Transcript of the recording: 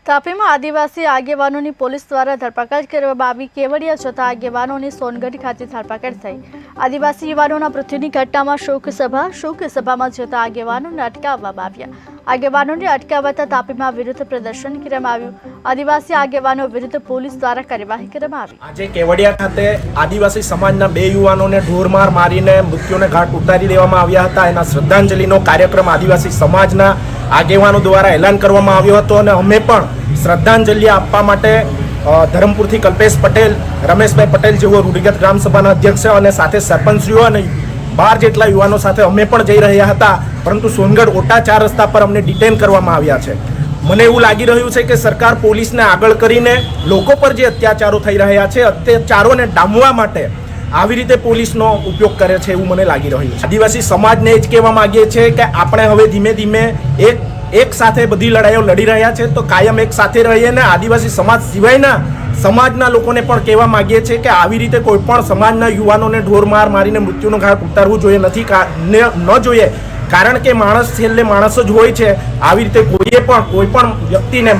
તાપીમાં આદિવાસી આગેવાનોની પોલીસ દ્વારા ધરપકડ કરવામાં આવી। કેવડિયા જતા આગેવાનોની સોનગઢ ખાતે ધરપકડ થઈ। આદિવાસી યુવાનોના મૃત્યુની ઘટનામાં શોકસભામાં જતા આગેવાનોને અટકાવવામાં આવ્યા। આગેવાનોને અટકાવતા તાપીમાં વિરોધ પ્રદર્શન કરવામાં આવ્યું। આદિવાસી આગેવાનો વિરુદ્ધ પોલીસ દ્વારા કાર્યવાહી કરવામાં આવી। આજે કેવડિયા ખાતે આદિવાસી સમાજના 2 યુવાનોને ઢોરમાર મારીને મૃત્યુને ઘાટ ઉતારી દેવામાં આવ્યા હતા। એના શ્રદ્ધાંજલિનો કાર્યક્રમ આદિવાસી સમાજના આગેવાનો દ્વારા એલાન કરવામાં આવ્યો હતો અને અમે પણ શ્રદ્ધાંજલિ આપવા માટે ધરમપુરથી કલ્પેશ પટેલ, રમેશભાઈ પટેલ જેવો રૂઢિગત ગ્રામ સભાના અધ્યક્ષ અને સાથે સરપંચશ્રીઓ અને 12 જેટલા યુવાનો સાથે અમે પણ જઈ રહ્યા હતા, પરંતુ સોનગઢ ઓટા 4 રસ્તા પર અમને ડિટેન કરવામાં આવ્યા છે। મને એવું લાગી રહ્યું છે કે સરકાર પોલીસને આગળ કરીને લોકો પર જે અત્યાચારો થઈ રહ્યા છે, અત્યાચારોને ડામવા માટે આવી રીતે પોલીસનો ઉપયોગ કરે છે એવું મને લાગી રહ્યું છે। આદિવાસી સમાજને જ કહેવા માંગીએ છીએ કે આપણે હવે ધીમે ધીમે એક સાથે બધી લડાઈઓ લડી રહ્યા છે, તો કાયમ એક સાથે રહીએ ને આદિવાસી સમાજ સિવાયના સમાજના લોકોને પણ કહેવા માંગીએ છીએ કે આવી રીતે કોઈ પણ સમાજના યુવાનોને ઢોરમાર મારીને મૃત્યુનો ઘાટ ઉતારવું જોઈએ ન જોઈએ, કારણ કે માણસ છેલ્લે માણસ જ હોય છે। આવી રીતે કોઈ પણ વ્યક્તિને